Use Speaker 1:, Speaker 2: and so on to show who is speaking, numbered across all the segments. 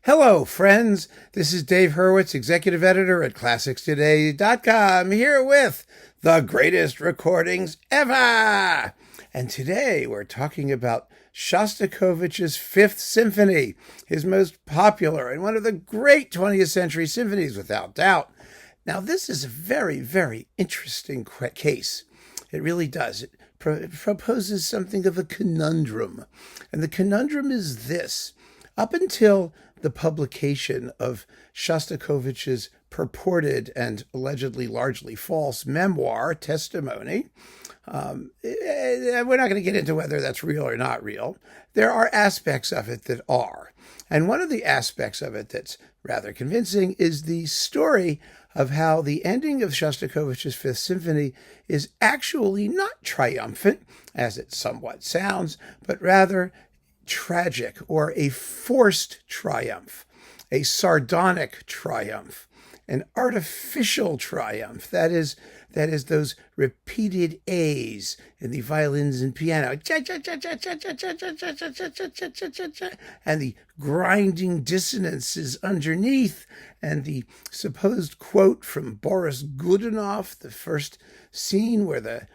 Speaker 1: Hello, friends. This is Dave Hurwitz, executive editor at ClassicsToday.com, here with the greatest recordings ever. And today we're talking about Shostakovich's Fifth Symphony, his most popular and one of the great 20th century symphonies, without doubt. Now, this is a very, very interesting case. It really does. It proposes something of a conundrum. And the conundrum is this. Up until the publication of Shostakovich's purported and allegedly largely false memoir, Testimony, we're not going to get into whether that's real or not real. There are aspects of it that are. And one of the aspects of it that's rather convincing is the story of how the ending of Shostakovich's Fifth Symphony is actually not triumphant, as it somewhat sounds, but rather tragic, or a forced triumph, a sardonic triumph, an artificial triumph. That is those repeated A's in the violins and piano, and the grinding dissonances underneath, and the supposed quote from Boris Godunov, the first scene where the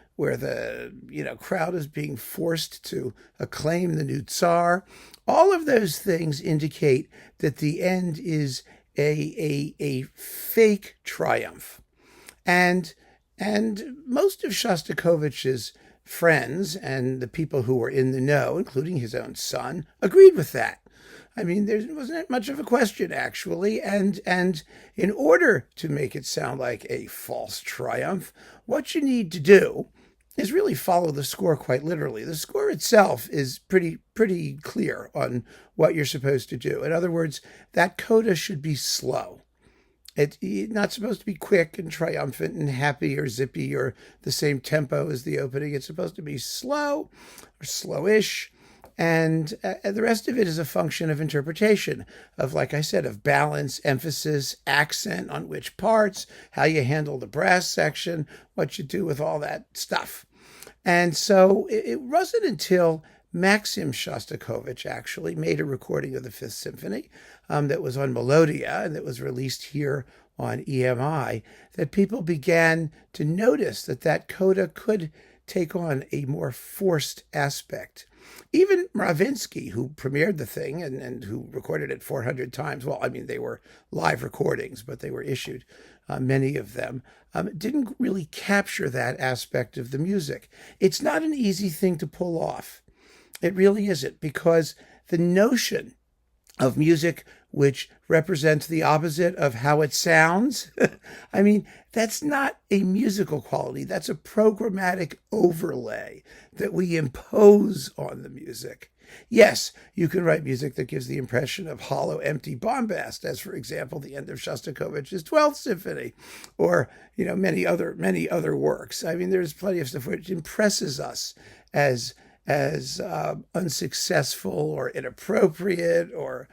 Speaker 1: crowd is being forced to acclaim the new Tsar. All of those things indicate that the end is a fake triumph. And most of Shostakovich's friends and the people who were in the know, including his own son, agreed with that. I mean, there wasn't much of a question, actually. And in order to make it sound like a false triumph, what you need to do is really follow the score quite literally. The score itself is pretty clear on what you're supposed to do. In other words, that coda should be slow. It's not supposed to be quick and triumphant and happy or zippy or the same tempo as the opening. It's supposed to be slow or slowish. And the rest of it is a function of interpretation, of, like I said, of balance, emphasis, accent on which parts, how you handle the brass section, what you do with all that stuff. And so it wasn't until Maxim Shostakovich actually made a recording of the Fifth Symphony that was on Melodia and that was released here on EMI that people began to notice that coda could take on a more forced aspect. Even Mravinsky, who premiered the thing and who recorded it 400 times, well, I mean, they were live recordings, but they were issued, many of them, didn't really capture that aspect of the music. It's not an easy thing to pull off. It really isn't, because the notion of music which represents the opposite of how it sounds, I mean, that's not a musical quality. That's a programmatic overlay that we impose on the music. Yes, you can write music that gives the impression of hollow, empty bombast, as, for example, the end of Shostakovich's 12th Symphony, or many other works. I mean, there's plenty of stuff which impresses us as unsuccessful or inappropriate or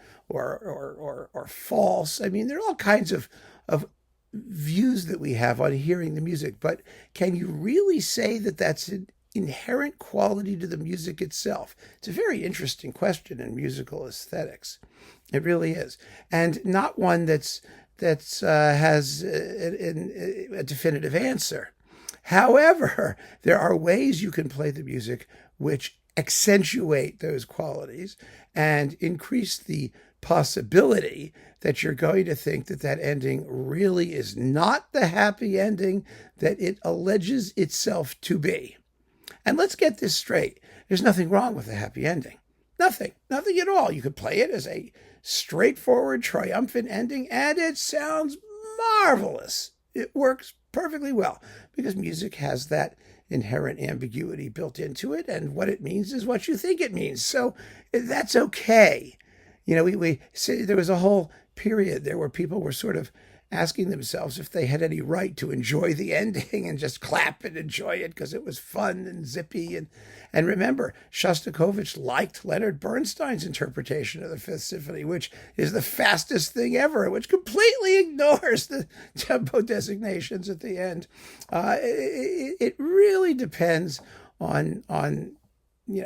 Speaker 1: false. I mean, there are all kinds of views that we have on hearing the music, but can you really say that that's an inherent quality to the music itself? It's a very interesting question in musical aesthetics. It really is, and not one that's has a definitive answer. However, there are ways you can play the music which accentuate those qualities and increase the possibility that you're going to think that ending really is not the happy ending that it alleges itself to be. And let's get this straight. There's nothing wrong with a happy ending. Nothing at all. You could play it as a straightforward, triumphant ending, and it sounds marvelous. It works perfectly well because music has that inherent ambiguity built into it, and what it means is what you think it means. So that's okay. We say there was a whole period there where people were sort of asking themselves if they had any right to enjoy the ending and just clap and enjoy it because it was fun and zippy. And remember, Shostakovich liked Leonard Bernstein's interpretation of the Fifth Symphony, which is the fastest thing ever, which completely ignores the tempo designations at the end. It really depends on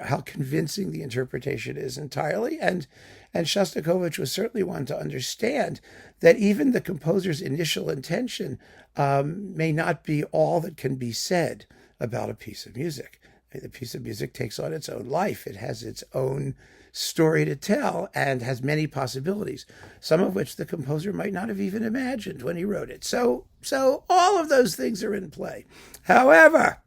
Speaker 1: how convincing the interpretation is entirely. And Shostakovich was certainly one to understand that even the composer's initial intention may not be all that can be said about a piece of music. The piece of music takes on its own life. It has its own story to tell and has many possibilities, some of which the composer might not have even imagined when he wrote it. So all of those things are in play. However,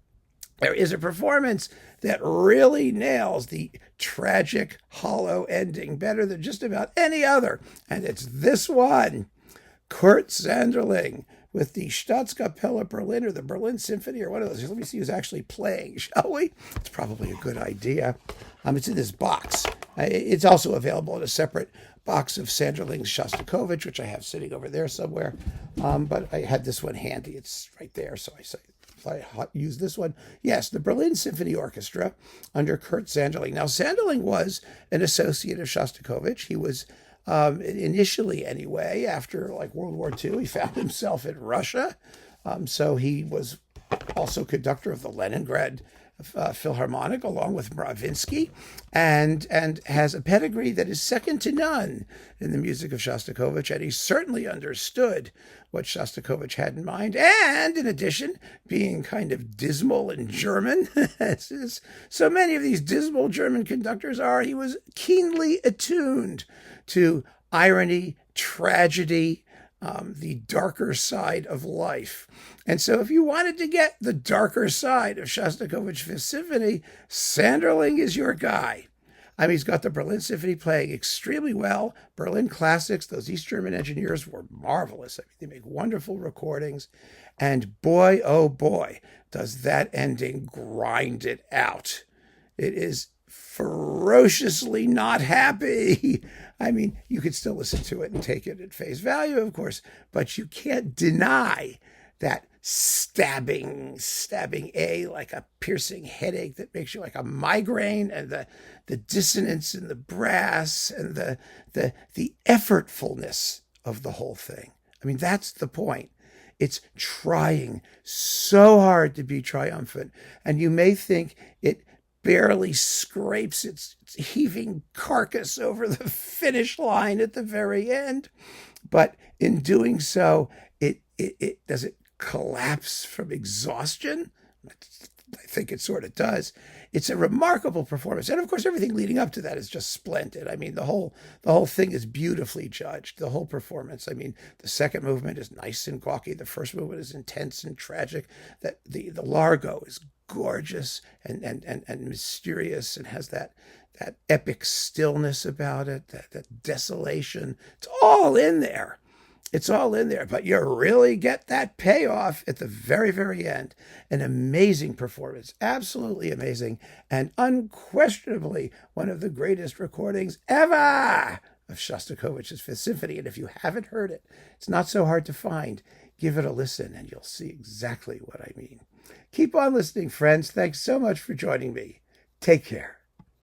Speaker 1: there is a performance that really nails the tragic, hollow ending better than just about any other, and it's this one. Kurt Sanderling with the Staatskapelle Berlin, or the Berlin Symphony, or one of those. Let me see who's actually playing, shall we? It's probably a good idea. It's in this box. It's also available in a separate box of Sanderling's Shostakovich, which I have sitting over there somewhere. But I had this one handy. It's right there, so I use this one. Yes, the Berlin Symphony Orchestra under Kurt Sanderling. Now, Sanderling was an associate of Shostakovich. He was initially, anyway, after World War II, he found himself in Russia. So he was also conductor of the Leningrad Philharmonic along with Mravinsky, and has a pedigree that is second to none in the music of Shostakovich, and he certainly understood what Shostakovich had in mind, and in addition, being kind of dismal and German, as so many of these dismal German conductors are, he was keenly attuned to irony, tragedy, the darker side of life. And so if you wanted to get the darker side of Shostakovich's Fifth Symphony, Sanderling is your guy. He's got the Berlin Symphony playing extremely well. Berlin Classics, those East German engineers were marvelous. They make wonderful recordings. And boy, oh boy, does that ending grind it out. It is ferociously not happy. You could still listen to it and take it at face value, of course, but you can't deny that stabbing like a piercing headache that makes you like a migraine, and the dissonance in the brass, and the effortfulness of the whole thing. That's the point. It's trying so hard to be triumphant, and you may think it barely scrapes its heaving carcass over the finish line at the very end. But in doing so, it does it collapse from exhaustion? I think it sort of does. It's a remarkable performance. And of course, everything leading up to that is just splendid. The whole thing is beautifully judged, the whole performance. The second movement is nice and gawky. The first movement is intense and tragic. That the Largo is gorgeous and mysterious, and has that epic stillness about it, that desolation. It's all in there. It's all in there, but you really get that payoff at the very, very end. An amazing performance, absolutely amazing, and unquestionably one of the greatest recordings ever of Shostakovich's Fifth Symphony. And if you haven't heard it, it's not so hard to find. Give it a listen, and you'll see exactly what I mean. Keep on listening, friends. Thanks so much for joining me. Take care.